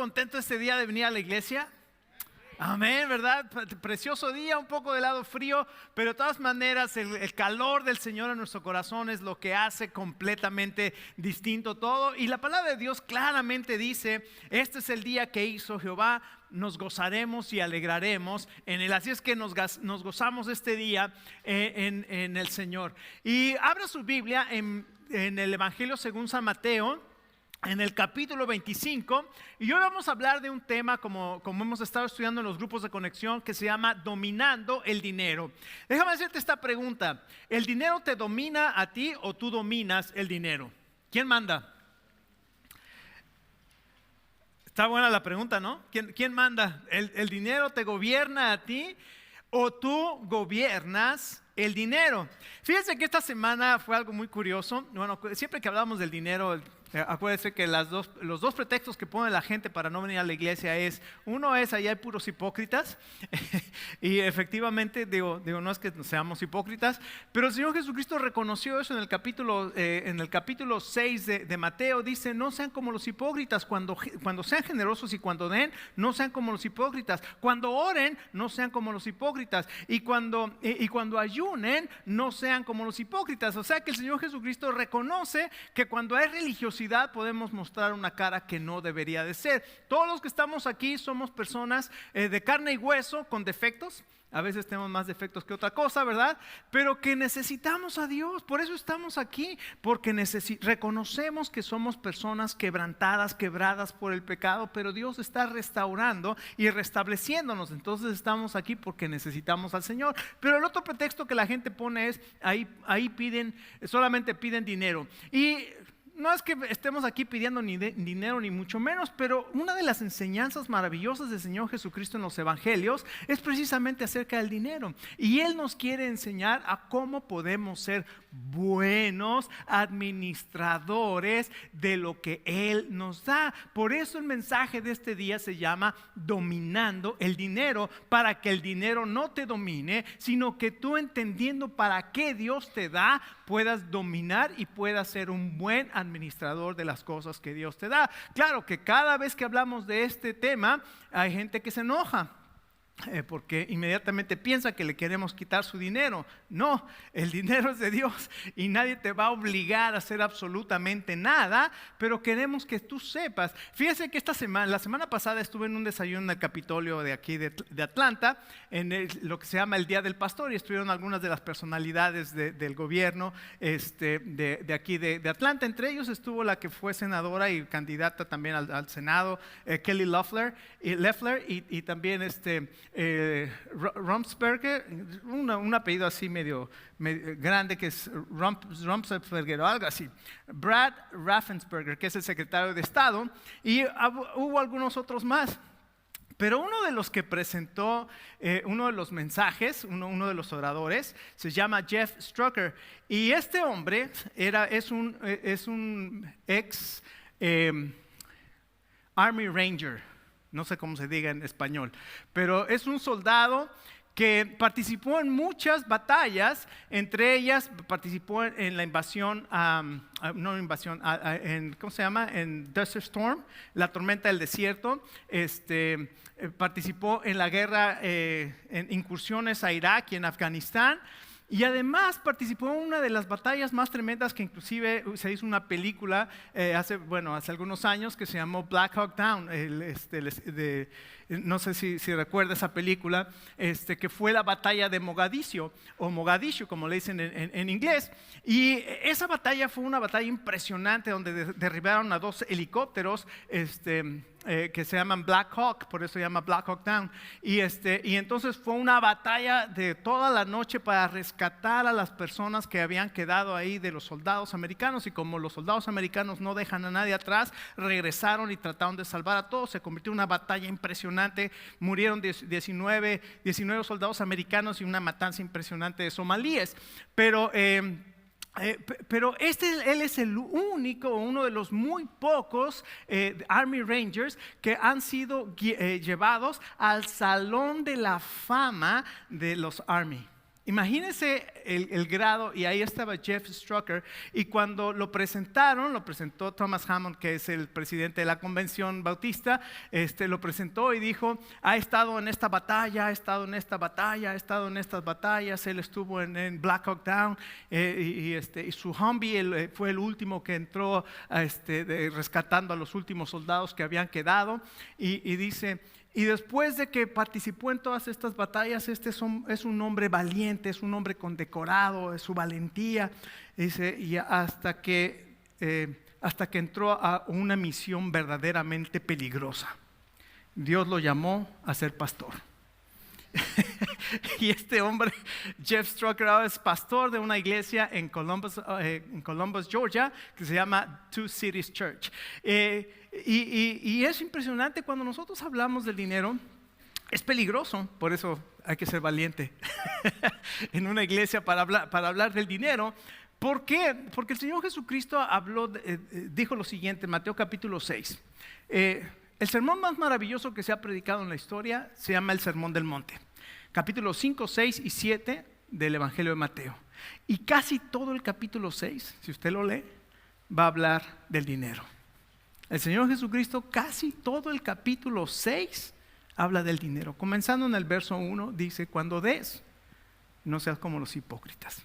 contento este día de venir a la iglesia? Amén, ¿verdad? Precioso día, un poco de lado frío, pero de todas maneras el calor del Señor en nuestro corazón es lo que hace completamente distinto todo. Y la palabra de Dios claramente dice, este es el día que hizo Jehová, nos gozaremos y alegraremos en él. Así es que nos gozamos este día en el Señor. Y abra su Biblia en el Evangelio según San Mateo, en el capítulo 25, y hoy vamos a hablar de un tema como hemos estado estudiando en los grupos de conexión, que se llama dominando el dinero. Déjame hacerte esta pregunta: ¿el dinero te domina a ti o tú dominas el dinero? ¿Quién manda? Está buena la pregunta, ¿no? ¿Quién manda? ¿El dinero te gobierna a ti o tú gobiernas el dinero? Fíjense que esta semana fue algo muy curioso. Bueno, siempre que hablamos del dinero, acuérdense que los dos pretextos que pone la gente para no venir a la iglesia uno es allá hay puros hipócritas y efectivamente digo no es que seamos hipócritas, pero el Señor Jesucristo reconoció eso en el capítulo 6 de Mateo. Dice: no sean como los hipócritas, cuando sean generosos y cuando den, no sean como los hipócritas, cuando oren, no sean como los hipócritas, y cuando ayunen, no sean como los hipócritas. O sea que el Señor Jesucristo reconoce que cuando hay religiosidad podemos mostrar una cara que no debería de ser. Todos los que estamos aquí somos personas de carne y hueso con defectos. A veces tenemos más defectos que otra cosa, ¿verdad? Pero que necesitamos a Dios. Por eso estamos aquí, porque reconocemos que somos personas quebrantadas, quebradas por el pecado, pero Dios está restaurando y restableciéndonos. Entonces estamos aquí porque necesitamos al Señor. Pero el otro pretexto que la gente pone es, ahí solamente piden dinero. Y no es que estemos aquí pidiendo ni dinero ni mucho menos, pero una de las enseñanzas maravillosas del Señor Jesucristo en los evangelios es precisamente acerca del dinero. Y Él nos quiere enseñar a cómo podemos ser buenos administradores de lo que Él nos da. Por eso el mensaje de este día se llama dominando el dinero, para que el dinero no te domine, sino que tú, entendiendo para qué Dios te da, puedas dominar y puedas ser un buen administrador de las cosas que Dios te da. Claro que cada vez que hablamos de este tema hay gente que se enoja, porque inmediatamente piensa que le queremos quitar su dinero. No, el dinero es de Dios y nadie te va a obligar a hacer absolutamente nada, pero queremos que tú sepas. Fíjese que la semana pasada estuve en un desayuno en el Capitolio de aquí de Atlanta, lo que se llama el Día del Pastor, y estuvieron algunas de las personalidades del gobierno de aquí de Atlanta. Entre ellos estuvo la que fue senadora y candidata también al Senado, Kelly Loeffler, y también Rumsberger, un apellido así medio grande, que es Rumsberger o algo así. Brad Raffensperger, que es el secretario de Estado, y hubo algunos otros más. Pero uno de los que presentó uno de los mensajes, uno de los oradores, se llama Jeff Strucker. Y este hombre es un ex Army Ranger. No sé cómo se diga en español, pero es un soldado que participó en muchas batallas. Entre ellas participó en la invasión, ¿cómo se llama? En Desert Storm, la tormenta del desierto. Participó en la guerra, en incursiones a Irak y en Afganistán. Y además participó en una de las batallas más tremendas, que inclusive se hizo una película hace algunos años, que se llamó Black Hawk Down. No sé si recuerda esa película, que fue la batalla de Mogadiscio, o Mogadishu como le dicen en inglés. Y esa batalla fue una batalla impresionante, donde derribaron a 2 helicópteros que se llaman Black Hawk, por eso se llama Black Hawk Down. Y entonces fue una batalla de toda la noche para rescatar a las personas que habían quedado ahí de los soldados americanos. Y como los soldados americanos no dejan a nadie atrás, regresaron y trataron de salvar a todos. Se convirtió en una batalla impresionante. Murieron 19 soldados americanos y una matanza impresionante de somalíes. Pero él es el único, uno de los muy pocos Army Rangers que han sido llevados al Salón de la Fama de los Army. Imagínense el grado, y ahí estaba Jeff Strucker, y cuando lo presentó Thomas Hammond, que es el presidente de la Convención Bautista, lo presentó y dijo, ha estado en esta batalla, ha estado en esta batalla, ha estado en estas batallas, él estuvo en Black Hawk Down, y su Humvee fue el último que entró rescatando a los últimos soldados que habían quedado, y dice... Y después de que participó en todas estas batallas, es un hombre valiente, es un hombre condecorado, es su valentía, dice, y hasta que entró a una misión verdaderamente peligrosa. Dios lo llamó a ser pastor. Y este hombre, Jeff Strucker, es pastor de una iglesia en Columbus, Georgia, que se llama Two Cities Church. Y es impresionante cuando nosotros hablamos del dinero, es peligroso, por eso hay que ser valiente en una iglesia para hablar del dinero. ¿Por qué? Porque el Señor Jesucristo dijo lo siguiente en Mateo capítulo 6. El sermón más maravilloso que se ha predicado en la historia se llama el Sermón del Monte. Capítulos 5, 6 y 7 del Evangelio de Mateo. Y casi todo el capítulo 6, si usted lo lee, va a hablar del dinero. El Señor Jesucristo, casi todo el capítulo 6 habla del dinero. Comenzando en el verso 1, dice, cuando des, no seas como los hipócritas.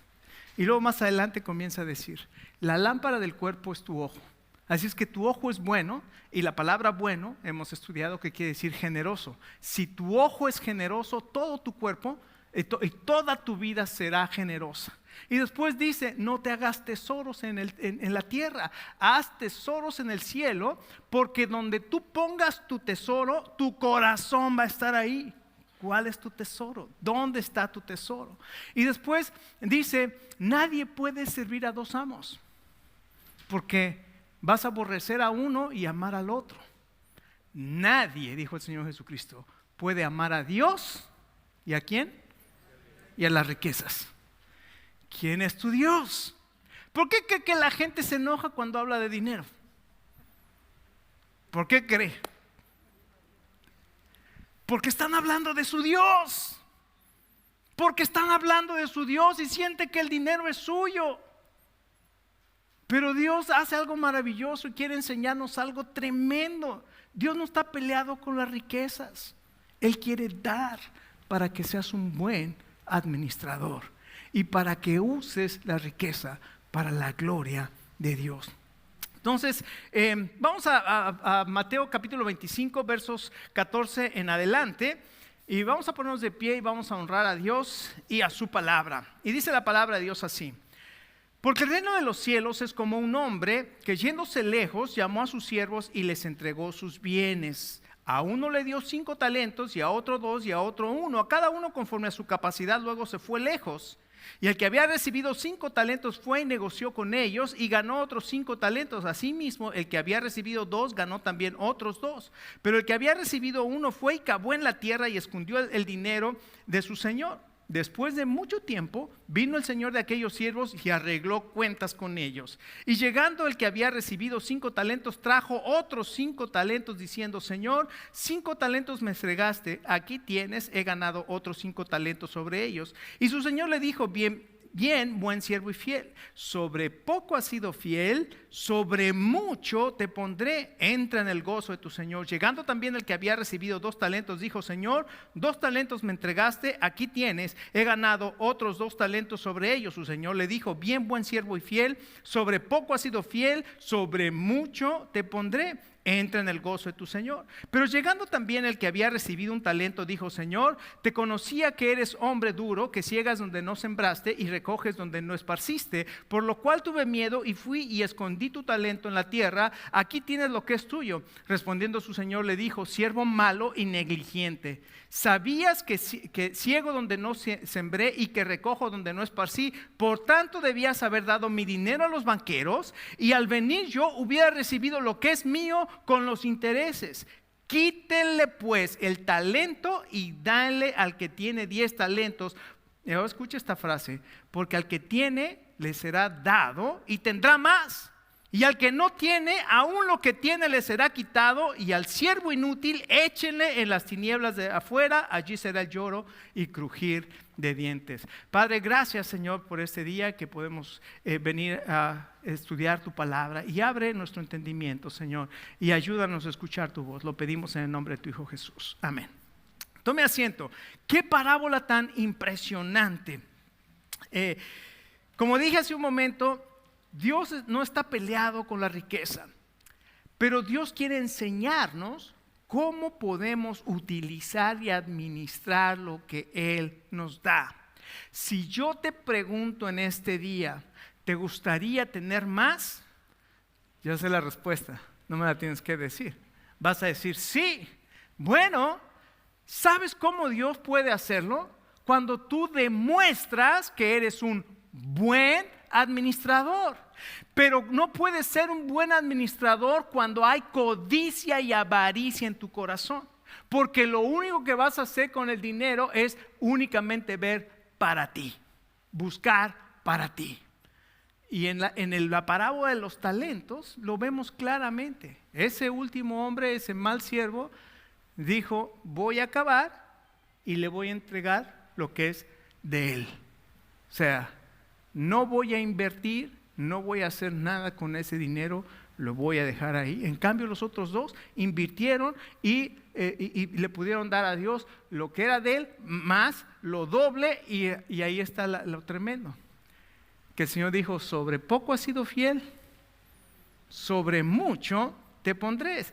Y luego más adelante comienza a decir, la lámpara del cuerpo es tu ojo. Así es que tu ojo es bueno, y la palabra bueno hemos estudiado que quiere decir generoso. Si tu ojo es generoso, todo tu cuerpo y toda tu vida será generosa. Y después dice, no te hagas tesoros en la tierra, haz tesoros en el cielo, porque donde tú pongas tu tesoro, tu corazón va a estar ahí. ¿Cuál es tu tesoro? ¿Dónde está tu tesoro? Y después dice, nadie puede servir a dos amos, porque vas a aborrecer a uno y amar al otro. Nadie, dijo el Señor Jesucristo, puede amar a Dios. ¿Y a quién? Y a las riquezas. ¿Quién es tu Dios? ¿Por qué cree que la gente se enoja cuando habla de dinero? ¿Por qué cree? Porque están hablando de su Dios. Porque están hablando de su Dios y siente que el dinero es suyo. Pero Dios hace algo maravilloso y quiere enseñarnos algo tremendo. Dios no está peleado con las riquezas. Él quiere dar para que seas un buen administrador y para que uses la riqueza para la gloria de Dios. Entonces, vamos a Mateo capítulo 25, versos 14 en adelante. Y vamos a ponernos de pie y vamos a honrar a Dios y a su palabra. Y dice la palabra de Dios así. Porque el reino de los cielos es como un hombre que yéndose lejos llamó a sus siervos y les entregó sus bienes. A uno le dio 5 talentos y a otro 2 y a otro 1. A cada uno conforme a su capacidad luego se fue lejos. Y el que había recibido 5 talentos fue y negoció con ellos y ganó otros 5 talentos. Asimismo, el que había recibido 2 ganó también otros 2. Pero el que había recibido 1 fue y cavó en la tierra y escondió el dinero de su señor. Después de mucho tiempo vino el señor de aquellos siervos y arregló cuentas con ellos. Y llegando el que había recibido 5 talentos trajo otros 5 talentos diciendo, Señor, 5 talentos me entregaste, aquí tienes, he ganado otros 5 talentos sobre ellos. Y su señor le dijo, bien, buen siervo y fiel, sobre poco has sido fiel, sobre mucho te pondré, entra en el gozo de tu señor. Llegando también el que había recibido 2 talentos, dijo, Señor, 2 talentos me entregaste, aquí tienes, he ganado otros 2 talentos sobre ellos. Su señor le dijo, bien, buen siervo y fiel, sobre poco has sido fiel, sobre mucho te pondré, entra en el gozo de tu señor. Pero llegando también el que había recibido 1 talento, dijo, Señor, te conocía que eres hombre duro, que ciegas donde no sembraste y recoges donde no esparciste, por lo cual tuve miedo y fui y escondí tu talento en la tierra, aquí tienes lo que es tuyo. Respondiendo su señor le dijo, siervo malo y negligente, sabías que ciego donde no sembré y que recojo donde no esparcí, por tanto debías haber dado mi dinero a los banqueros y al venir yo hubiera recibido lo que es mío con los intereses. Quítenle pues el talento y dale al que tiene 10 talentos. Y ahora escucha esta frase, porque al que tiene le será dado y tendrá más, Y al que no tiene, aún lo que tiene le será quitado, y al siervo inútil échenle en las tinieblas de afuera, allí será el lloro y crujir de dientes. Padre, gracias, Señor, por este día que podemos venir a estudiar tu palabra, y abre nuestro entendimiento, Señor, y ayúdanos a escuchar tu voz. Lo pedimos en el nombre de tu Hijo Jesús. Amén. Tome asiento. Qué parábola tan impresionante. Como dije hace un momento, Dios no está peleado con la riqueza, pero Dios quiere enseñarnos cómo podemos utilizar y administrar lo que Él nos da. Si yo te pregunto en este día, ¿te gustaría tener más? Ya sé la respuesta, no me la tienes que decir. Vas a decir sí. Bueno, ¿sabes cómo Dios puede hacerlo? Cuando tú demuestras que eres un buen administrador. Pero no puedes ser un buen administrador cuando hay codicia y avaricia en tu corazón, porque lo único que vas a hacer con el dinero es únicamente ver para ti, buscar para ti. Y en la parábola de los talentos lo vemos claramente. Ese último hombre, ese mal siervo, dijo: voy a acabar y le voy a entregar lo que es de él. O sea, no voy a invertir, no voy a hacer nada con ese dinero, lo voy a dejar ahí. En cambio, los otros dos invirtieron y le pudieron dar a Dios lo que era de él, más lo doble, y ahí está lo tremendo. Que el Señor dijo: sobre poco has sido fiel, sobre mucho te pondré.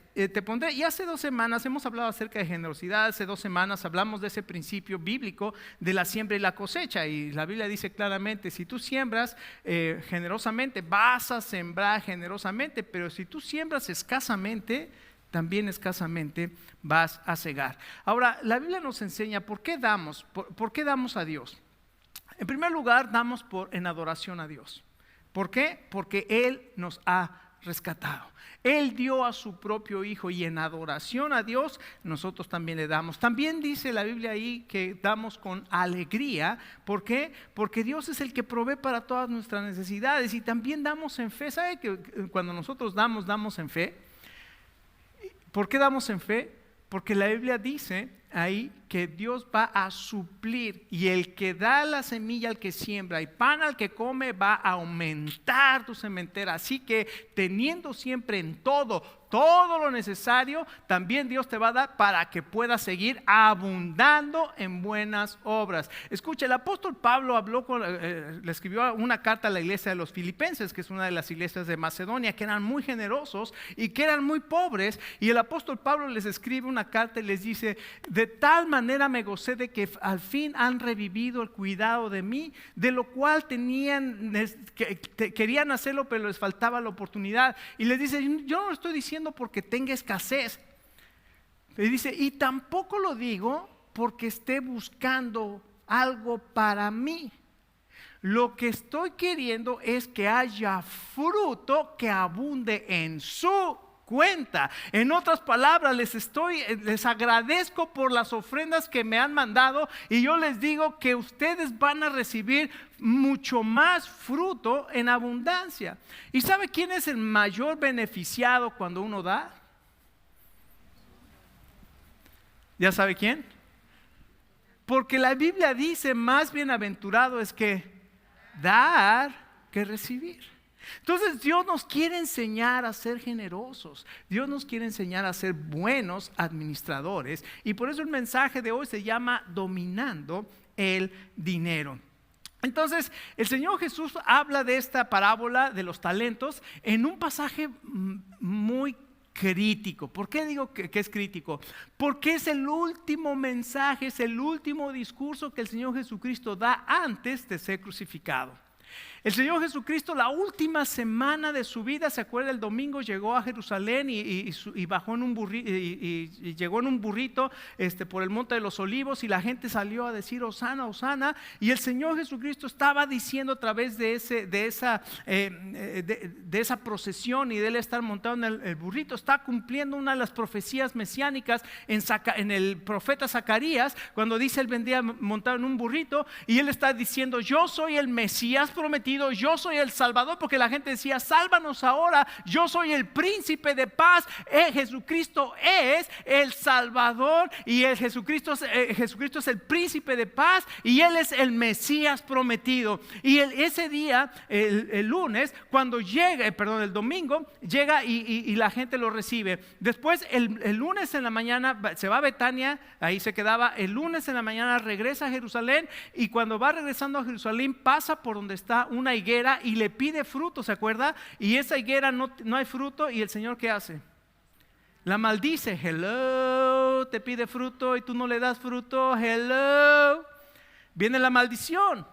Y hace 2 semanas hemos hablado acerca de generosidad. Hace 2 semanas hablamos de ese principio bíblico de la siembra y la cosecha. Y la Biblia dice claramente: si tú siembras generosamente, vas a sembrar generosamente. Pero si tú siembras escasamente, también escasamente vas a segar. Ahora, la Biblia nos enseña por qué damos. ¿Por qué damos a Dios? En primer lugar, damos en adoración a Dios. ¿Por qué? Porque Él nos ha rescatado. Él dio a su propio Hijo, y en adoración a Dios nosotros también le damos. También dice la Biblia ahí que damos con alegría. ¿Por qué? Porque Dios es el que provee para todas nuestras necesidades, y también damos en fe. ¿Sabe que cuando nosotros damos en fe? ¿Por qué damos en fe? Porque la Biblia dice ahí que Dios va a suplir, y el que da la semilla al que siembra y pan al que come va a aumentar tu sementera. Así que teniendo siempre en todo lo necesario, también Dios te va a dar para que puedas seguir abundando en buenas obras. Escucha, el apóstol Pablo le escribió una carta a la iglesia de los Filipenses, que es una de las iglesias de Macedonia, que eran muy generosos y que eran muy pobres. Y el apóstol Pablo les escribe una carta y les dice: de tal manera me gocé de que al fin han revivido el cuidado de mí, de lo cual querían hacerlo, pero les faltaba la oportunidad. Y les dice: yo no lo estoy diciendo porque tenga escasez. Y dice: y tampoco lo digo porque esté buscando algo para mí. Lo que estoy queriendo es que haya fruto que abunde en su cuenta. En otras palabras, les agradezco por las ofrendas que me han mandado, y yo les digo que ustedes van a recibir mucho más fruto en abundancia. ¿Y sabe quién es el mayor beneficiado cuando uno da? ¿Ya sabe quién? Porque la Biblia dice: más bienaventurado es que dar que recibir. Entonces Dios nos quiere enseñar a ser generosos. Dios nos quiere enseñar a ser buenos administradores, y por eso el mensaje de hoy se llama dominando el dinero. Entonces el Señor Jesús habla de esta parábola de los talentos en un pasaje muy crítico. ¿Por qué digo que es crítico? Porque es el último mensaje, es el último discurso que el Señor Jesucristo da antes de ser crucificado. El Señor Jesucristo, la última semana de su vida, ¿se acuerda? El domingo llegó a Jerusalén y bajó en un burrito, y llegó en un burrito por el monte de los olivos, y la gente salió a decir: Hosana, Hosana. Y el Señor Jesucristo estaba diciendo a través de esa procesión, y de él estar montado en el burrito, está cumpliendo una de las profecías mesiánicas en el profeta Zacarías, cuando dice: él vendría montado en un burrito, y él está diciendo: yo soy el Mesías prometido prometido, yo soy el Salvador, porque la gente decía, sálvanos ahora, yo soy el príncipe de paz. Jesucristo es el Salvador y Jesucristo es el príncipe de paz y Él es el Mesías prometido. Y ese día, el lunes, cuando llega, el domingo, llega y la gente lo recibe. Después, el lunes en la mañana se va a Betania, ahí se quedaba. El lunes en la mañana regresa a Jerusalén y cuando va regresando a Jerusalén pasa por donde está una higuera y le pide fruto, ¿se acuerda? Y esa higuera no hay fruto y el Señor ¿qué hace? La maldice. Hello, te pide fruto y tú no le das fruto. Hello, viene la maldición.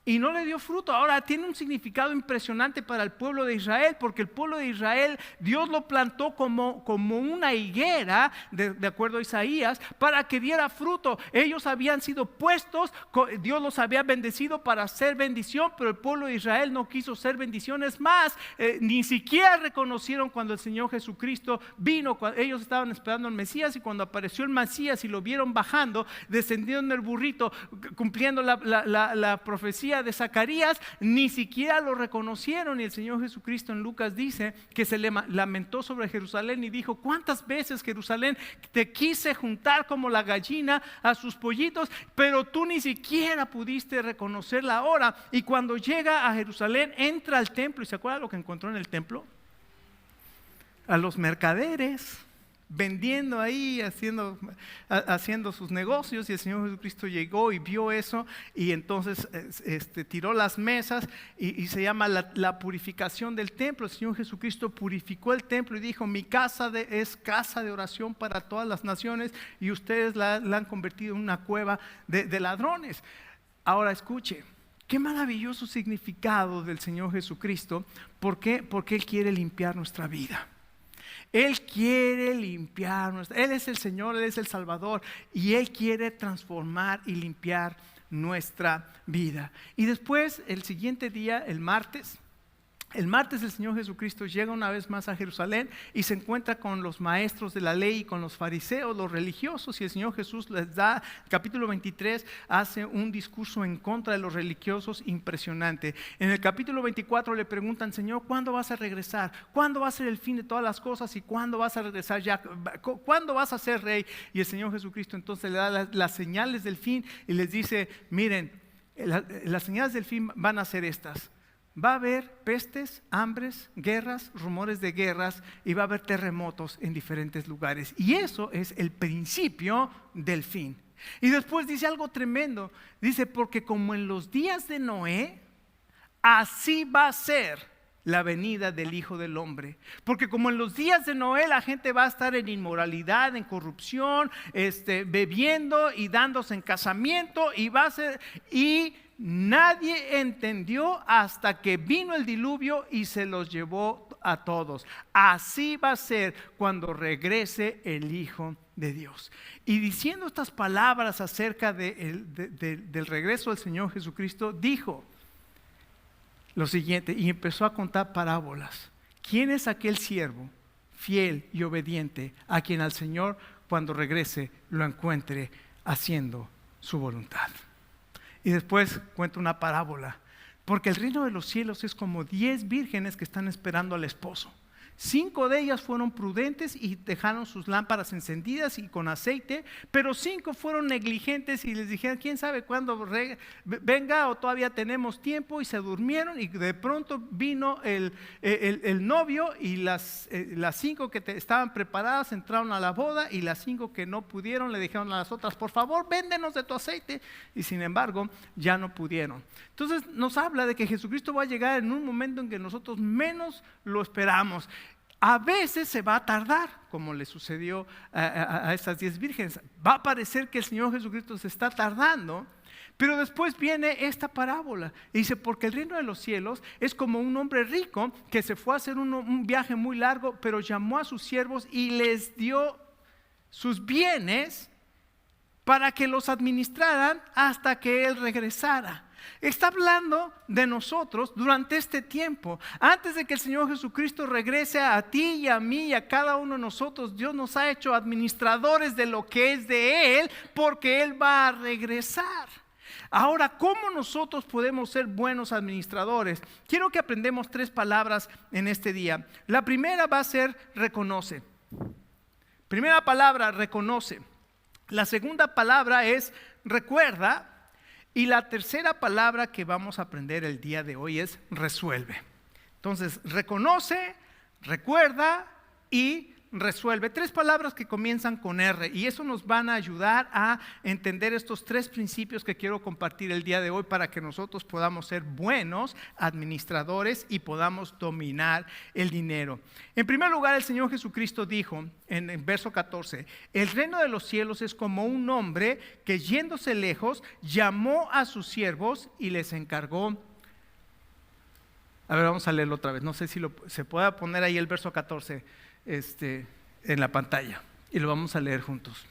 Y no le dio fruto. Ahora tiene un significado impresionante para el pueblo de Israel, porque el pueblo de Israel, Dios lo plantó como una higuera, de acuerdo a Isaías, para que diera fruto. Ellos habían sido puestos, Dios los había bendecido para ser bendición, pero el pueblo de Israel no quiso ser bendición. Es más, ni siquiera reconocieron cuando el Señor Jesucristo vino. Ellos estaban esperando al Mesías y cuando apareció el Mesías y lo vieron bajando, descendiendo en el burrito, cumpliendo la profecía de Zacarías, ni siquiera lo reconocieron. Y el Señor Jesucristo en Lucas dice que se le lamentó sobre Jerusalén y dijo, ¿cuántas veces, Jerusalén, te quise juntar como la gallina a sus pollitos, pero tú ni siquiera pudiste reconocerla ahora? Y cuando llega a Jerusalén, entra al templo y ¿se acuerda lo que encontró en el templo? A los mercaderes vendiendo ahí, haciendo sus negocios, y el Señor Jesucristo llegó y vio eso y entonces tiró las mesas y se llama la purificación del templo. El Señor Jesucristo purificó el templo y dijo, mi casa es casa de oración para todas las naciones y ustedes la han convertido en una cueva de ladrones. Ahora escuche, qué maravilloso significado del Señor Jesucristo. ¿Por qué? Porque Él quiere limpiar nuestra vida. Él quiere limpiar, Él es el Señor, Él es el Salvador y Él quiere transformar y limpiar nuestra vida. Y después, el siguiente día, el martes el Señor Jesucristo llega una vez más a Jerusalén y se encuentra con los maestros de la ley y con los fariseos, los religiosos, y el Señor Jesús les da, capítulo 23, hace un discurso en contra de los religiosos impresionante. En el capítulo 24 le preguntan, Señor, ¿cuándo vas a regresar? ¿Cuándo va a ser el fin de todas las cosas? ¿Y cuándo vas a regresar ya? ¿Cuándo vas a ser rey? Y el Señor Jesucristo entonces le da las señales del fin y les dice, miren, las señales del fin van a ser estas. Va a haber pestes, hambres, guerras, rumores de guerras y va a haber terremotos en diferentes lugares. Y eso es el principio del fin. Y después dice algo tremendo. Dice, porque como en los días de Noé, así va a ser la venida del Hijo del Hombre. Porque como en los días de Noé la gente va a estar en inmoralidad, en corrupción, bebiendo y dándose en casamiento y va a ser... Nadie entendió hasta que vino el diluvio y se los llevó a todos. Así va a ser cuando regrese el Hijo de Dios. Y diciendo estas palabras acerca del regreso del Señor Jesucristo, dijo lo siguiente y empezó a contar parábolas. ¿Quién es aquel siervo fiel y obediente a quien al Señor cuando regrese lo encuentre haciendo su voluntad? Y después cuenta una parábola, porque el reino de los cielos es como 10 vírgenes que están esperando al esposo. 5 de ellas fueron prudentes y dejaron sus lámparas encendidas y con aceite, pero 5 fueron negligentes y les dijeron, ¿quién sabe cuándo venga o todavía tenemos tiempo? Y se durmieron y de pronto vino el novio y las 5 que estaban preparadas entraron a la boda y las 5 que no pudieron le dijeron a las otras, por favor, véndenos de tu aceite. Y sin embargo, ya no pudieron. Entonces nos habla de que Jesucristo va a llegar en un momento en que nosotros menos lo esperamos. A veces se va a tardar, como le sucedió a estas 10 vírgenes. Va a parecer que el Señor Jesucristo se está tardando, pero después viene esta parábola. Y dice, porque el reino de los cielos es como un hombre rico que se fue a hacer un viaje muy largo, pero llamó a sus siervos y les dio sus bienes para que los administraran hasta que Él regresara. Está hablando de nosotros durante este tiempo. Antes de que el Señor Jesucristo regrese a ti y a mí y a cada uno de nosotros, Dios nos ha hecho administradores de lo que es de Él, porque Él va a regresar. Ahora, ¿cómo nosotros podemos ser buenos administradores? Quiero que aprendamos 3 palabras en este día. La primera va a ser reconoce. Primera palabra, reconoce. La segunda palabra es recuerda. Y la tercera palabra que vamos a aprender el día de hoy es resuelve. Entonces, reconoce, recuerda y resuelve. 3 palabras que comienzan con R, y eso nos van a ayudar a entender estos 3 principios que quiero compartir el día de hoy para que nosotros podamos ser buenos administradores y podamos dominar el dinero. En primer lugar, el Señor Jesucristo dijo en el verso 14, el reino de los cielos es como un hombre que yéndose lejos llamó a sus siervos y les encargó. A ver, vamos a leerlo otra vez. No sé si se pueda poner ahí el verso 14 en la pantalla y lo vamos a leer juntos.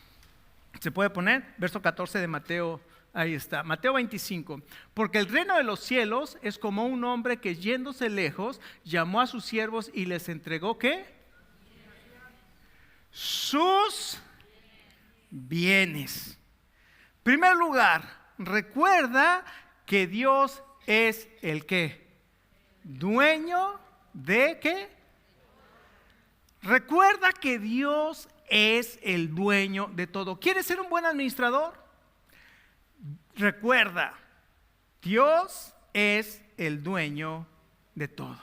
¿Se puede poner? Verso 14 de Mateo, ahí está. Mateo 25. Porque el reino de los cielos es como un hombre que yéndose lejos llamó a sus siervos y les entregó ¿qué? Sus bienes. En primer lugar, recuerda que Dios es el ¿qué? Dueño de ¿qué? Recuerda que Dios es el dueño de todo. ¿Quieres ser un buen administrador? Recuerda, Dios es el dueño de todo.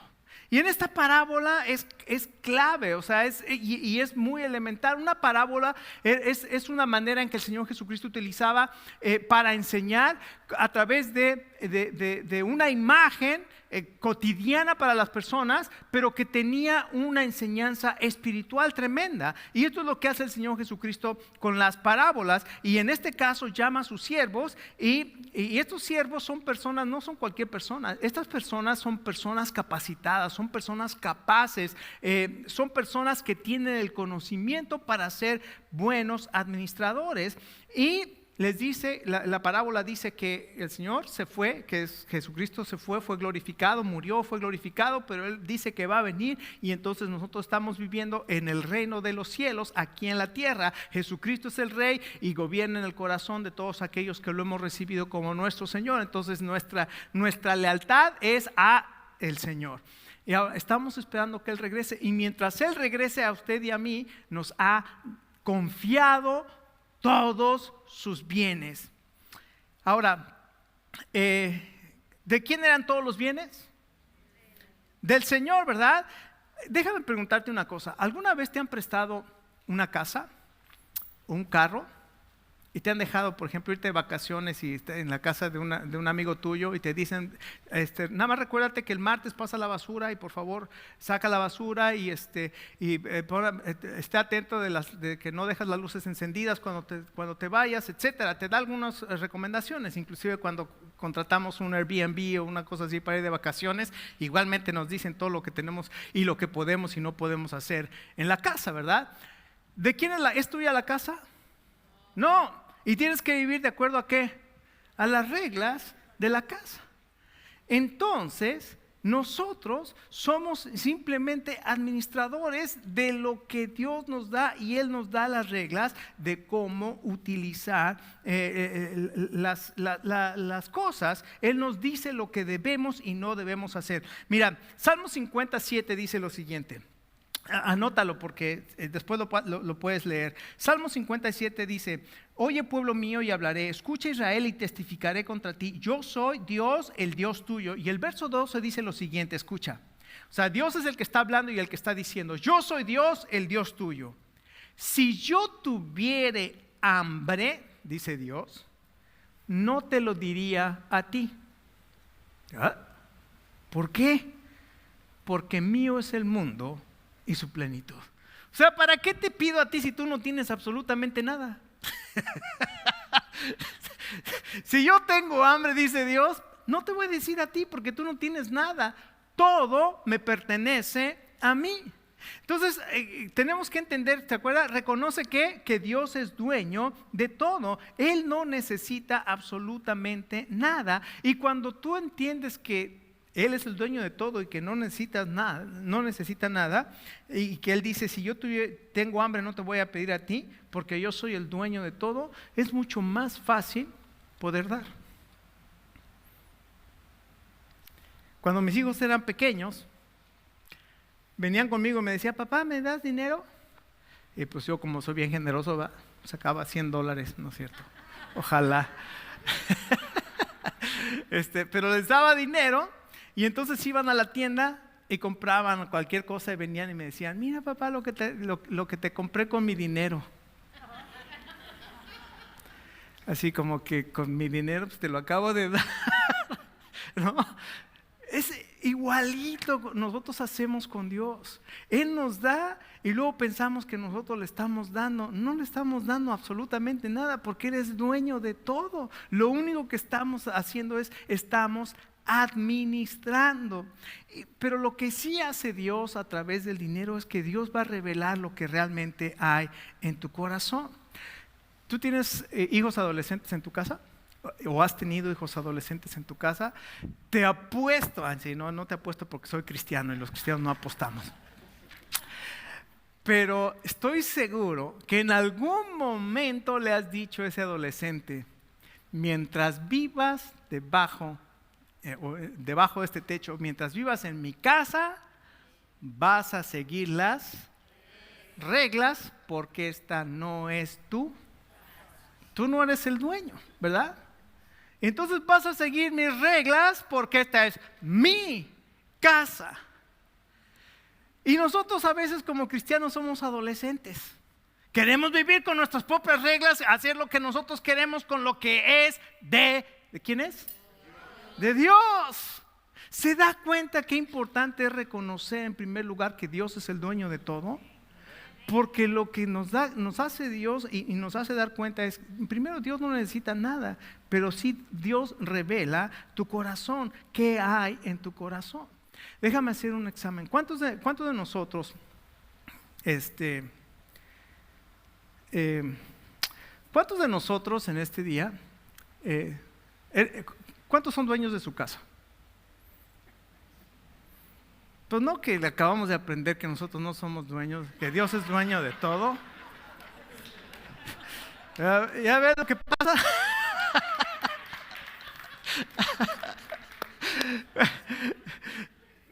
Y en esta parábola es clave, o sea, y es muy elemental. Una parábola es una manera en que el Señor Jesucristo utilizaba para enseñar a través de una imagen cotidiana para las personas, pero que tenía una enseñanza espiritual tremenda. Y esto es lo que hace el Señor Jesucristo con las parábolas. Y en este caso llama a sus siervos, y estos siervos son personas, no son cualquier persona. Estas personas son personas capacitadas, son personas capaces, son personas que tienen el conocimiento para ser buenos administradores. Y les dice, la parábola dice que el Señor se fue, que Jesucristo se fue glorificado, murió, fue glorificado, pero Él dice que va a venir, y entonces nosotros estamos viviendo en el reino de los cielos, aquí en la tierra. Jesucristo es el Rey y gobierna en el corazón de todos aquellos que lo hemos recibido como nuestro Señor. Entonces nuestra lealtad es a el Señor. Y ahora estamos esperando que Él regrese, y mientras Él regrese, a usted y a mí nos ha confiado todos sus bienes. Ahora, ¿de quién eran todos los bienes? Del Señor, ¿verdad? Déjame preguntarte una cosa. ¿Alguna vez te han prestado una casa o un carro y te han dejado, por ejemplo, irte de vacaciones y en la casa de un amigo tuyo, y te dicen, nada más recuérdate que el martes pasa la basura y por favor saca la basura y esté atento de que no dejas las luces encendidas cuando te vayas, etcétera? Te da algunas recomendaciones. Inclusive cuando contratamos un Airbnb o una cosa así para ir de vacaciones, igualmente nos dicen todo lo que tenemos y lo que podemos y no podemos hacer en la casa, ¿verdad? ¿De quién es tuya la casa? No, y tienes que vivir de acuerdo a ¿qué? A las reglas de la casa. Entonces, nosotros somos simplemente administradores de lo que Dios nos da, y Él nos da las reglas de cómo utilizar las cosas. Él nos dice lo que debemos y no debemos hacer. Mira, Salmo 57 dice lo siguiente. Anótalo porque después lo puedes leer. Salmo 57 dice: oye, pueblo mío, y hablaré, escucha, Israel, y testificaré contra ti. Yo soy Dios, el Dios tuyo. Y el verso 12 dice lo siguiente, escucha. O sea, Dios es el que está hablando y el que está diciendo: yo soy Dios, el Dios tuyo. Si yo tuviere hambre, dice Dios, no te lo diría a ti. ¿Ah? ¿Por qué? Porque mío es el mundo y su plenitud. O sea, ¿para qué te pido a ti si tú no tienes absolutamente nada? Si yo tengo hambre, dice Dios, no te voy a decir a ti porque tú no tienes nada. Todo me pertenece a mí. Entonces, tenemos que entender, ¿te acuerdas? Reconoce que Dios es dueño de todo. Él no necesita absolutamente nada. Y cuando tú entiendes que Él es el dueño de todo y que no necesita nada, y que Él dice: si yo tengo hambre, no te voy a pedir a ti porque yo soy el dueño de todo, es mucho más fácil poder dar. Cuando mis hijos eran pequeños, venían conmigo y me decían, papá, ¿me das dinero? Y pues yo, como soy bien generoso, sacaba $100, ¿no es cierto? Ojalá. Pero les daba dinero y entonces iban a la tienda y compraban cualquier cosa y venían y me decían, mira papá lo que te compré con mi dinero. Así como que con mi dinero pues te lo acabo de dar. ¿No? Es igualito nosotros hacemos con Dios. Él nos da y luego pensamos que nosotros le estamos dando. No le estamos dando absolutamente nada porque Él es dueño de todo. Lo único que estamos haciendo es estamos administrando. Pero lo que sí hace Dios a través del dinero es que Dios va a revelar lo que realmente hay en tu corazón. ¿Tú tienes hijos adolescentes en tu casa? ¿O has tenido hijos adolescentes en tu casa? Te apuesto, no te apuesto porque soy cristiano y los cristianos no apostamos. Pero estoy seguro que en algún momento le has dicho a ese adolescente, mientras vivas debajo de este techo, mientras vivas en mi casa, vas a seguir las reglas porque esta no es tú no eres el dueño, ¿verdad? Entonces vas a seguir mis reglas porque esta es mi casa. Y nosotros a veces como cristianos somos adolescentes. Queremos vivir con nuestras propias reglas, hacer lo que nosotros queremos con lo que es ¿de quién es? De Dios. ¿Se da cuenta qué importante es reconocer en primer lugar que Dios es el dueño de todo? Porque lo que nos hace Dios y nos hace dar cuenta es, primero, Dios no necesita nada, pero sí Dios revela tu corazón, qué hay en tu corazón. Déjame hacer un examen. ¿Cuántos de nosotros, cuántos de nosotros en este día, cuántos son dueños de su casa? Pues no, que le acabamos de aprender que nosotros no somos dueños, que Dios es dueño de todo. ¿Ya ves lo que pasa?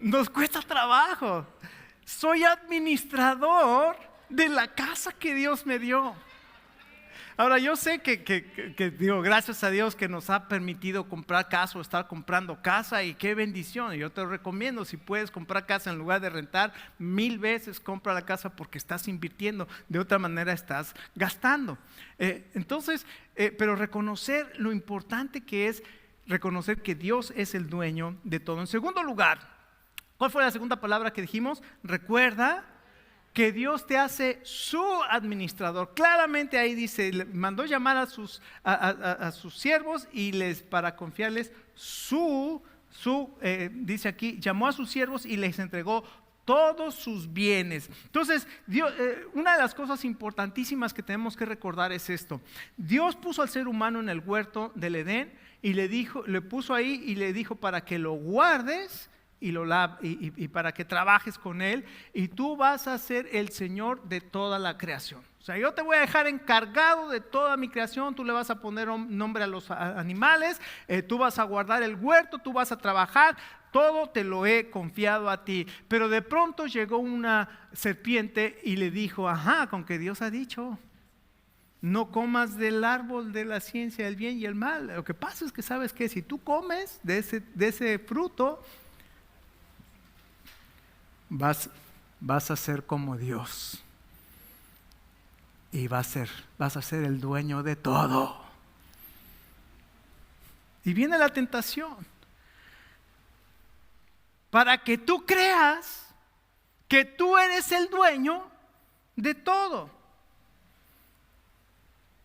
Nos cuesta trabajo. Soy administrador de la casa que Dios me dio. Ahora yo sé que digo, gracias a Dios que nos ha permitido comprar casa o estar comprando casa, y qué bendición. Yo te lo recomiendo, si puedes comprar casa en lugar de rentar, 1000 veces compra la casa porque estás invirtiendo, de otra manera estás gastando. Pero reconocer lo importante que es reconocer que Dios es el dueño de todo. En segundo lugar, ¿cuál fue la segunda palabra que dijimos? Recuerda que Dios te hace su administrador. Claramente ahí dice, mandó llamar a sus siervos y para confiarles dice aquí, llamó a sus siervos y les entregó todos sus bienes. Entonces, Dios, una de las cosas importantísimas que tenemos que recordar es esto. Dios puso al ser humano en el huerto del Edén y le puso ahí y le dijo para que lo guardes y para que trabajes con Él, y tú vas a ser el Señor de toda la creación. O sea, yo te voy a dejar encargado de toda mi creación, tú le vas a poner nombre a los animales, tú vas a guardar el huerto, tú vas a trabajar, todo te lo he confiado a ti. Pero de pronto llegó una serpiente y le dijo, con que Dios ha dicho, no comas del árbol de la ciencia del bien y el mal. Lo que pasa es que sabes que si tú comes de ese fruto, vas a ser como Dios y vas a ser el dueño de todo. Y viene la tentación para que tú creas que tú eres el dueño de todo.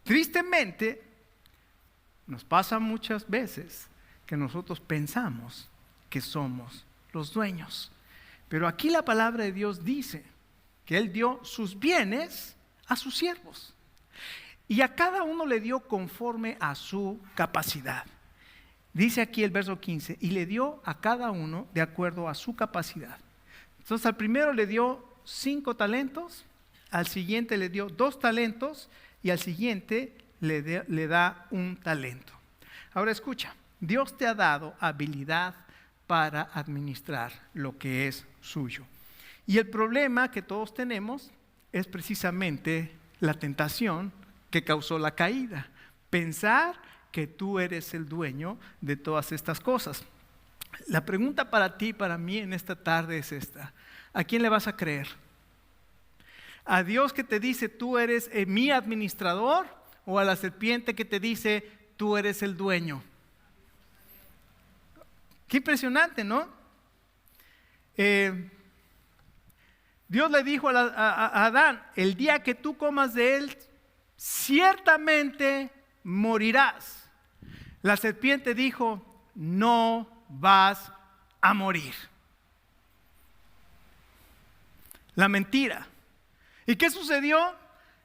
Tristemente, nos pasa muchas veces que nosotros pensamos que somos los dueños. Pero aquí la palabra de Dios dice que Él dio sus bienes a sus siervos. Y a cada uno le dio conforme a su capacidad. Dice aquí el verso 15, y le dio a cada uno de acuerdo a su capacidad. Entonces al primero le dio 5 talentos, al siguiente le dio 2 talentos y al siguiente le da 1 talento. Ahora escucha, Dios te ha dado habilidad para administrar lo que es suyo. Y el problema que todos tenemos es precisamente la tentación que causó la caída. Pensar que tú eres el dueño de todas estas cosas. La pregunta para ti y para mí en esta tarde es esta: ¿a quién le vas a creer? ¿A Dios que te dice tú eres mi administrador, o a la serpiente que te dice tú eres el dueño? Qué impresionante, ¿no? Dios le dijo a Adán: el día que tú comas de él, ciertamente morirás. La serpiente dijo: no vas a morir. La mentira. ¿Y qué sucedió?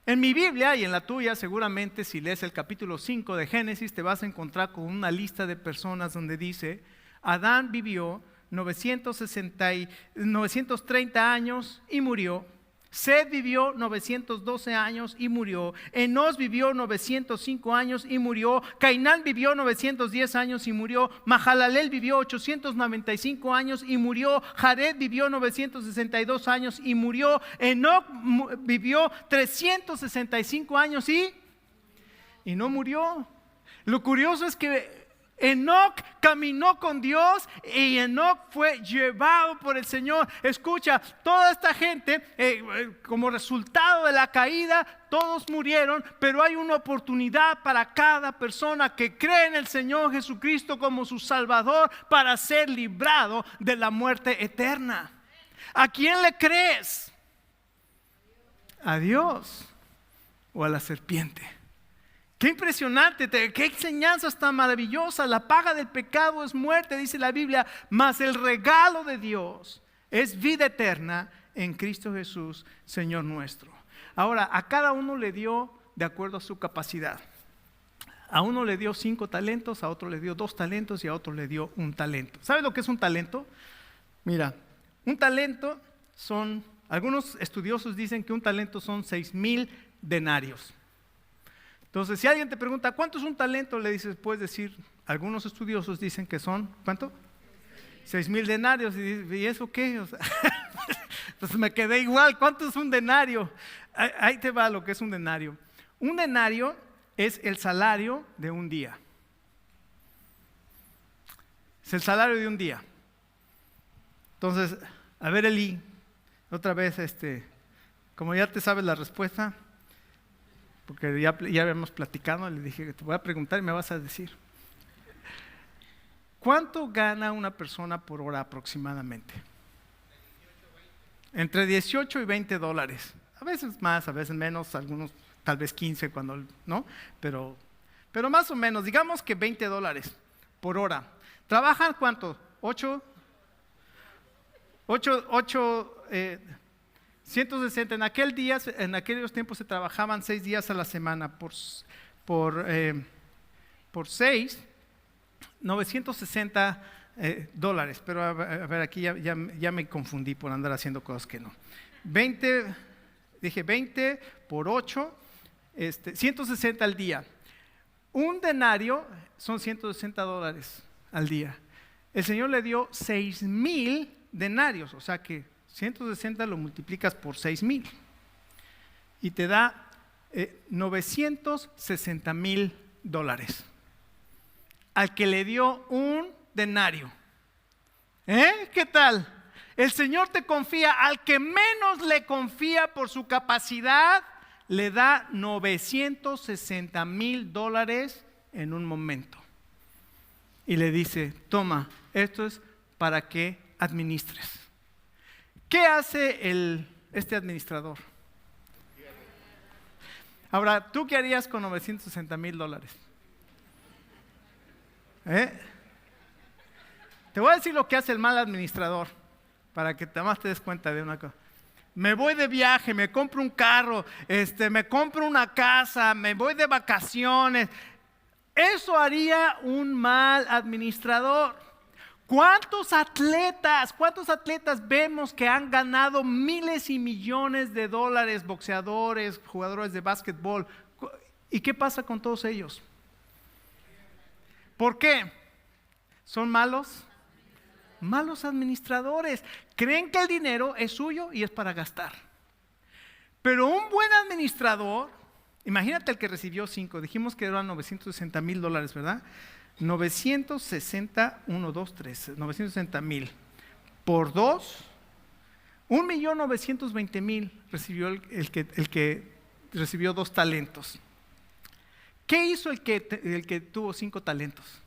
En mi Biblia y en la tuya, seguramente si lees el capítulo 5 de Génesis, te vas a encontrar con una lista de personas donde dice: Adán vivió 930 años y murió. Seth vivió 912 años y murió. Enos vivió 905 años y murió. Cainán vivió 910 años y murió. Mahalalel vivió 895 años y murió. Jared vivió 962 años y murió. Enoc vivió 365 años y no murió. Lo curioso es que Enoc caminó con Dios y Enoc fue llevado por el Señor. Escucha, toda esta gente, como resultado de la caída, todos murieron, pero hay una oportunidad para cada persona que cree en el Señor Jesucristo como su Salvador para ser librado de la muerte eterna. ¿A quién le crees? ¿A Dios o a la serpiente? Qué impresionante, qué enseñanzas tan maravillosas. La paga del pecado es muerte, dice la Biblia, mas el regalo de Dios es vida eterna en Cristo Jesús, Señor nuestro. Ahora, a cada uno le dio de acuerdo a su capacidad. A uno le dio 5 talentos, a otro le dio 2 talentos y a otro le dio 1 talento. ¿Sabes lo que es un talento? Mira, un talento son, algunos estudiosos dicen que un talento son 6,000 denarios. Entonces, si alguien te pregunta, ¿cuánto es un talento? Le dices, puedes decir, algunos estudiosos dicen que son, ¿cuánto? 6,000 denarios. ¿Y eso qué? O sea, pues me quedé igual, ¿cuánto es un denario? Ahí te va lo que es un denario. Un denario es el salario de un día. Es el salario de un día. Entonces, a ver, Eli, otra vez, como ya te sabes la respuesta, porque ya habíamos platicado, le dije, te voy a preguntar y me vas a decir. ¿Cuánto gana una persona por hora aproximadamente? Entre 18 y 20 dólares. A veces más, a veces menos, algunos tal vez 15 cuando, ¿no? Pero más o menos, digamos que 20 dólares por hora. ¿Trabajan cuánto? 160. En aquellos tiempos se trabajaban 6 días a la semana por 6, 960 dólares. Pero a ver, aquí ya me confundí por andar haciendo cosas que no. 20 por 8, 160 al día. Un denario son 160 dólares al día. El Señor le dio 6,000 denarios, o sea que 160 lo multiplicas por 6,000 y te da 960,000 dólares al que le dio un denario. ¿Qué tal? El Señor te confía, al que menos le confía por su capacidad, le da 960,000 dólares en un momento. Y le dice, toma, esto es para que administres. ¿Qué hace este administrador? Ahora, ¿tú qué harías con 960,000 dólares? Te voy a decir lo que hace el mal administrador, para que más te des cuenta de una cosa. Me voy de viaje, me compro un carro, me compro una casa, me voy de vacaciones. Eso haría un mal administrador. ¿Cuántos atletas vemos que han ganado miles y millones de dólares, boxeadores, jugadores de básquetbol? ¿Y qué pasa con todos ellos? ¿Por qué? ¿Son malos? Malos administradores. Creen que el dinero es suyo y es para gastar. Pero un buen administrador, imagínate el que recibió 5, dijimos que eran $960,000, ¿verdad? 960,000 por 2, 1,920,000 recibió el que recibió 2 talentos. ¿Qué hizo el que tuvo 5 talentos?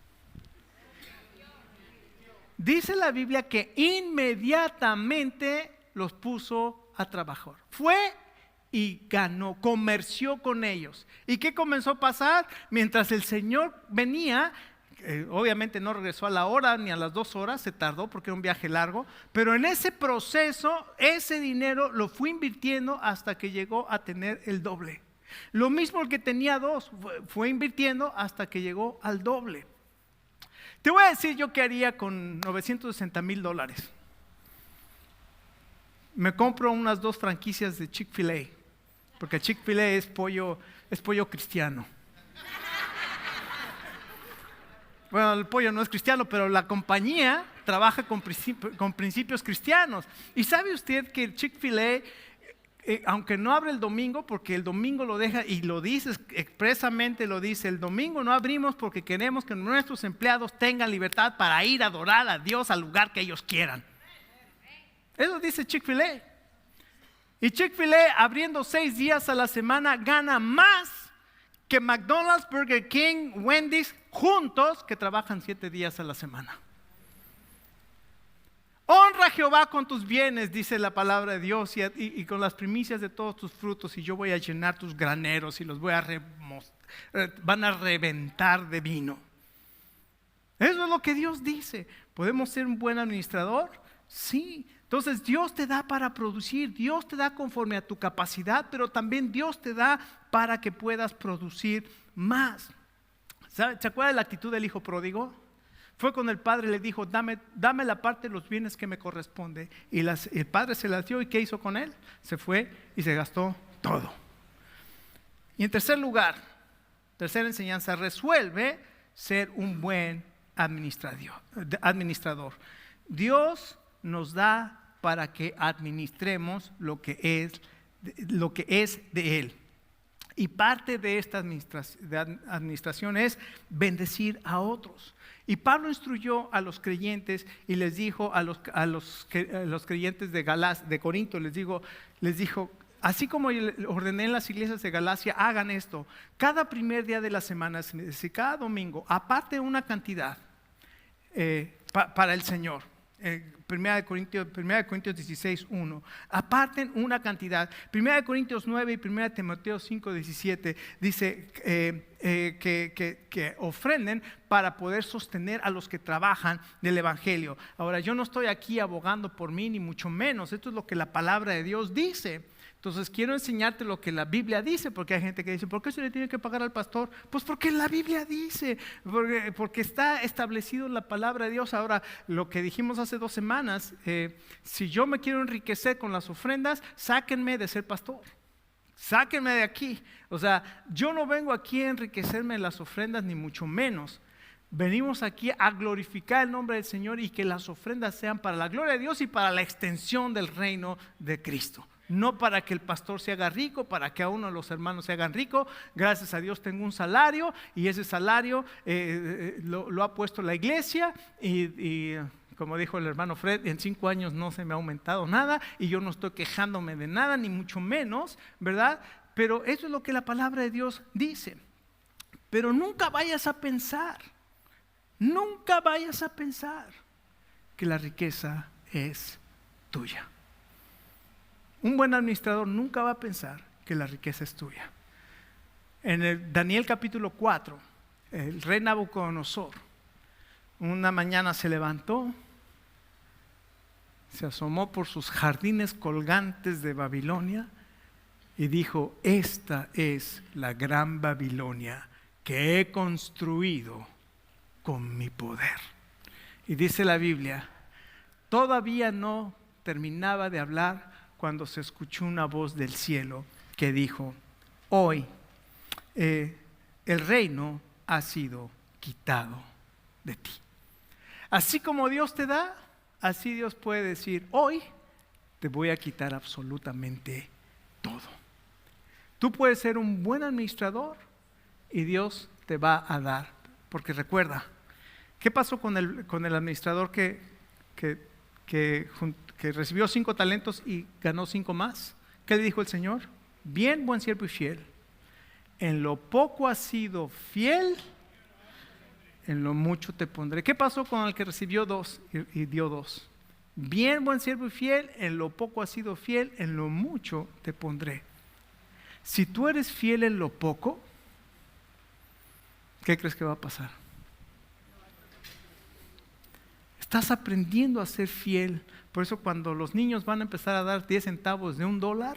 Dice la Biblia que inmediatamente los puso a trabajar. Fue y ganó, comerció con ellos. ¿Y qué comenzó a pasar? Mientras el Señor venía, obviamente no regresó a la hora ni a las 2 horas, se tardó porque era un viaje largo, pero en ese proceso, ese dinero lo fue invirtiendo hasta que llegó a tener el doble. Lo mismo el que tenía 2, fue invirtiendo hasta que llegó al doble. Te voy a decir yo qué haría con $960,000. Me compro unas 2 franquicias de Chick-fil-A, porque Chick-fil-A es pollo cristiano. Bueno, el pollo no es cristiano, pero la compañía trabaja con principios cristianos. ¿Y sabe usted que el Chick-fil-A, aunque no abre el domingo, porque el domingo lo deja y lo dice expresamente, lo dice, el domingo no abrimos porque queremos que nuestros empleados tengan libertad para ir a adorar a Dios al lugar que ellos quieran? Eso dice Chick-fil-A. Y Chick-fil-A, abriendo 6 días a la semana, gana más que McDonald's, Burger King, Wendy's, juntos, que trabajan 7 días a la semana. Honra a Jehová con tus bienes, dice la palabra de Dios, y con las primicias de todos tus frutos, y yo voy a llenar tus graneros y los voy a van a reventar de vino. Eso es lo que Dios dice. ¿Podemos ser un buen administrador? Sí. Entonces Dios te da para producir, Dios te da conforme a tu capacidad, pero también Dios te da para que puedas producir más. ¿Se acuerda de la actitud del hijo pródigo? Fue con el padre y le dijo, dame la parte de los bienes que me corresponde. Y el padre se las dio, ¿y qué hizo con él? Se fue y se gastó todo. Y en tercer lugar, tercera enseñanza, resuelve ser un buen administrador. Dios nos da para que administremos lo que es de Él. Y parte de esta administración es bendecir a otros. Y Pablo instruyó a los creyentes y les dijo a los creyentes de Corinto, les dijo, así como ordené en las iglesias de Galacia, hagan esto. Cada primer día de la semana, cada domingo, aparte una cantidad para el Señor. 1 Corintios 16:1. Aparten una cantidad. 1 Corintios 9 y 1 Timoteo 5:17 dice que ofrenden para poder sostener a los que trabajan del evangelio. Ahora, yo no estoy aquí abogando por mí, ni mucho menos. Esto es lo que la palabra de Dios dice. Entonces quiero enseñarte lo que la Biblia dice, porque hay gente que dice, ¿por qué se le tiene que pagar al pastor? Pues porque la Biblia dice, porque está establecido en la palabra de Dios. Ahora, lo que dijimos hace 2 semanas, si yo me quiero enriquecer con las ofrendas, sáquenme de ser pastor, sáquenme de aquí. O sea, yo no vengo aquí a enriquecerme en las ofrendas, ni mucho menos. Venimos aquí a glorificar el nombre del Señor y que las ofrendas sean para la gloria de Dios y para la extensión del reino de Cristo. No para que el pastor se haga rico, para que a uno de los hermanos se hagan rico. Gracias a Dios tengo un salario y ese salario lo ha puesto la iglesia y como dijo el hermano Fred, en 5 años no se me ha aumentado nada y yo no estoy quejándome de nada, ni mucho menos, ¿verdad? Pero eso es lo que la palabra de Dios dice. Pero nunca vayas a pensar que la riqueza es tuya. Un buen administrador nunca va a pensar que la riqueza es tuya. En el Daniel capítulo 4, el rey Nabucodonosor, una mañana se levantó, se asomó por sus jardines colgantes de Babilonia y dijo, esta es la gran Babilonia que he construido con mi poder. Y dice la Biblia, todavía no terminaba de hablar cuando se escuchó una voz del cielo que dijo, hoy el reino ha sido quitado de ti. Así como Dios te da, así Dios puede decir, hoy te voy a quitar absolutamente todo. Tú puedes ser un buen administrador y Dios te va a dar. Porque recuerda, ¿qué pasó con el administrador que recibió 5 talentos y ganó 5 más? ¿Qué le dijo el Señor? Bien, buen siervo y fiel. En lo poco has sido fiel, en lo mucho te pondré. ¿Qué pasó con el que recibió 2 y dio 2? Bien, buen siervo y fiel, en lo poco has sido fiel, en lo mucho te pondré. Si tú eres fiel en lo poco, ¿qué crees que va a pasar? Estás aprendiendo a ser fiel. Por eso cuando los niños van a empezar a dar 10 centavos de $1,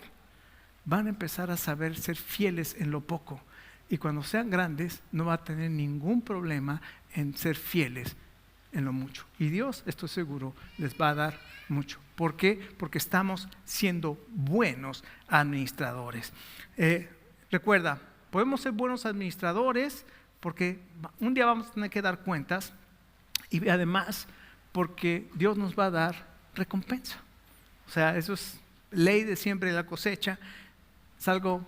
van a empezar a saber ser fieles en lo poco. Y cuando sean grandes, no va a tener ningún problema en ser fieles en lo mucho. Y Dios, estoy seguro, les va a dar mucho. ¿Por qué? Porque estamos siendo buenos administradores. Recuerda, podemos ser buenos administradores porque un día vamos a tener que dar cuentas y además porque Dios nos va a dar recompensa. O sea, eso es ley de siempre de la cosecha. Es algo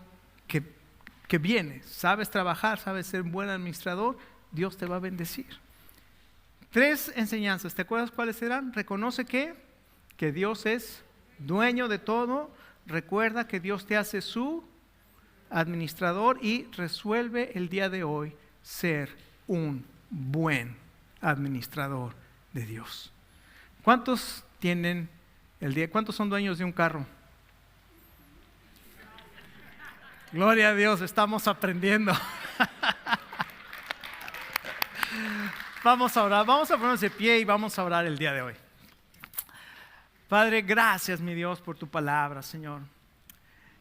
que viene. Sabes trabajar, sabes ser un buen administrador, Dios te va a bendecir. 3 enseñanzas, ¿te acuerdas cuáles eran? Reconoce que Dios es dueño de todo. Recuerda que Dios te hace su administrador y resuelve el día de hoy ser un buen administrador de Dios. ¿Cuántos tienen cuántos son dueños de un carro? Gloria a Dios, estamos aprendiendo. Vamos a orar, vamos a ponernos de pie y vamos a orar el día de hoy. Padre, gracias, mi Dios, por tu palabra, Señor.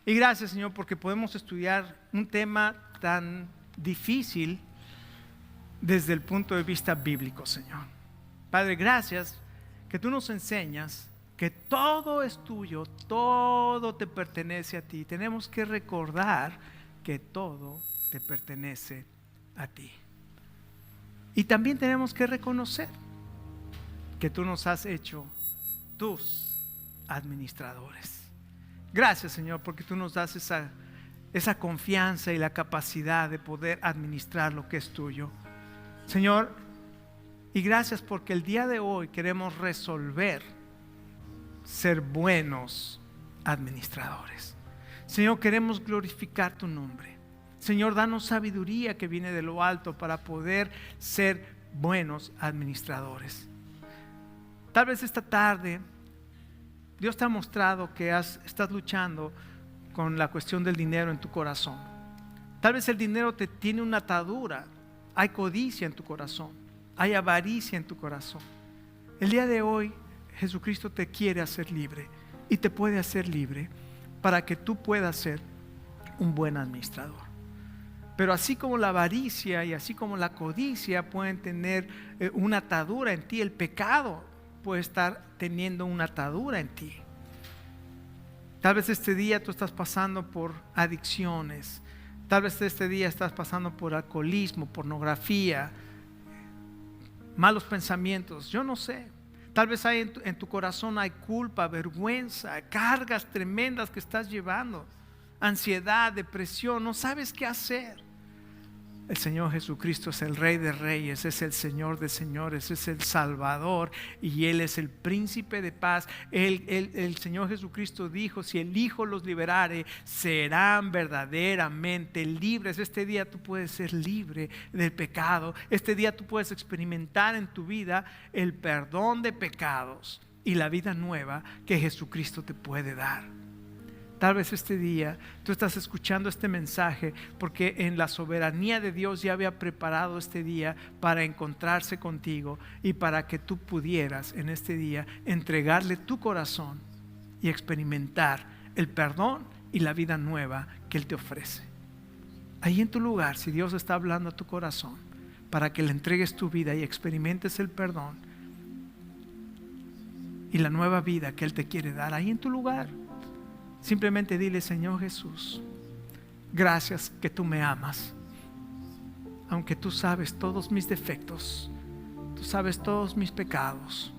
Y gracias, Señor, porque podemos estudiar un tema tan difícil desde el punto de vista bíblico, Señor. Padre, gracias que tú nos enseñas que todo es tuyo, todo te pertenece a ti. Tenemos que recordar que todo te pertenece a ti. Y también tenemos que reconocer que tú nos has hecho tus administradores. Gracias, Señor, porque tú nos das esa confianza y la capacidad de poder administrar lo que es tuyo. Señor, y gracias porque el día de hoy queremos resolver ser buenos administradores. Señor, queremos glorificar tu nombre. Señor, danos sabiduría que viene de lo alto para poder ser buenos administradores. Tal vez esta tarde Dios te ha mostrado que estás luchando con la cuestión del dinero en tu corazón. Tal vez el dinero te tiene una atadura. Hay codicia en tu corazón, hay avaricia en tu corazón. El día de hoy Jesucristo te quiere hacer libre y te puede hacer libre para que tú puedas ser un buen administrador. Pero así como la avaricia y así como la codicia pueden tener una atadura en ti, el pecado puede estar teniendo una atadura en ti. Tal vez este día tú estás pasando por adicciones. Tal vez este día estás pasando por alcoholismo, pornografía, malos pensamientos. Yo no sé. Tal vez en tu corazón hay culpa, vergüenza, cargas tremendas que estás llevando. Ansiedad, depresión, no sabes qué hacer. El Señor Jesucristo es el Rey de Reyes, es el Señor de Señores, es el Salvador y Él es el Príncipe de paz. El Señor Jesucristo dijo, si el Hijo los liberare, serán verdaderamente libres. Este día tú puedes ser libre del pecado. Este día tú puedes experimentar en tu vida el perdón de pecados y la vida nueva que Jesucristo te puede dar. Tal vez este día tú estás escuchando este mensaje porque en la soberanía de Dios ya había preparado este día para encontrarse contigo y para que tú pudieras en este día entregarle tu corazón y experimentar el perdón y la vida nueva que Él te ofrece. Ahí en tu lugar, si Dios está hablando a tu corazón para que le entregues tu vida y experimentes el perdón y la nueva vida que Él te quiere dar, ahí en tu lugar, simplemente dile: Señor Jesús, gracias que tú me amas. Aunque tú sabes todos mis defectos, tú sabes todos mis pecados,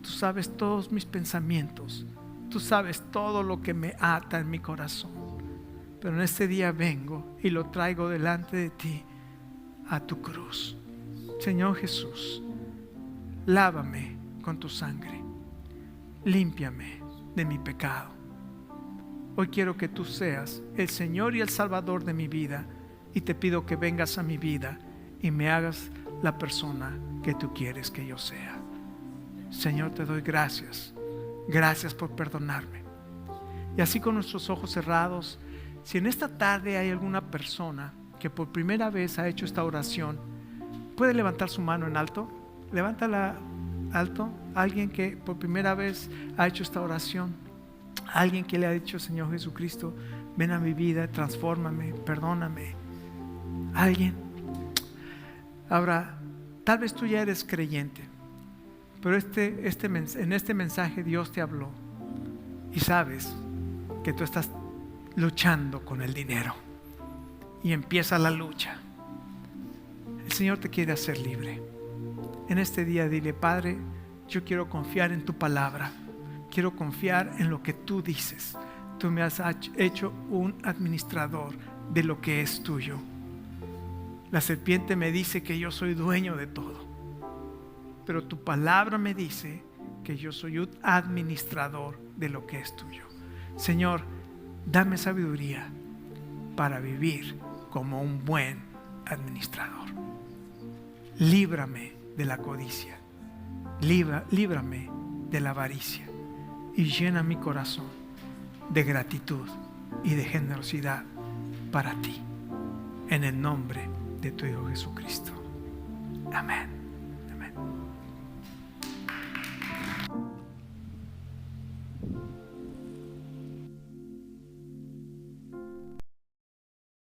tú tú sabes todos mis pensamientos, tú sabes todo lo que me ata en mi corazón. Pero en este día vengo y lo traigo delante de ti, a tu cruz. Señor Jesús, lávame con tu sangre, límpiame de mi pecado. Hoy quiero que tú seas el Señor y el Salvador de mi vida, y te pido que vengas a mi vida y me hagas la persona que tú quieres que yo sea. Señor, te doy gracias. Gracias por perdonarme. Y así, con nuestros ojos cerrados, si en esta tarde hay alguna persona que por primera vez ha hecho esta oración, ¿puede levantar su mano en alto? Levántala alto. Alguien que por primera vez ha hecho esta oración, alguien que le ha dicho: Señor Jesucristo, ven a mi vida, transfórmame, perdóname. Alguien. Ahora, tal vez tú ya eres creyente, pero en este mensaje Dios te habló y sabes que tú estás luchando con el dinero y empieza la lucha. El Señor te quiere hacer libre. En este día dile: Padre, yo quiero confiar en tu palabra, quiero confiar en lo que tú dices. Tú me has hecho un administrador de lo que es tuyo. La serpiente me dice que yo soy dueño de todo, pero tu palabra me dice que yo soy un administrador de lo que es tuyo. Señor, dame sabiduría para vivir como un buen administrador. Líbrame de la codicia, líbrame de la avaricia, y llena mi corazón de gratitud y de generosidad para ti, en el nombre de tu Hijo Jesucristo. Amén.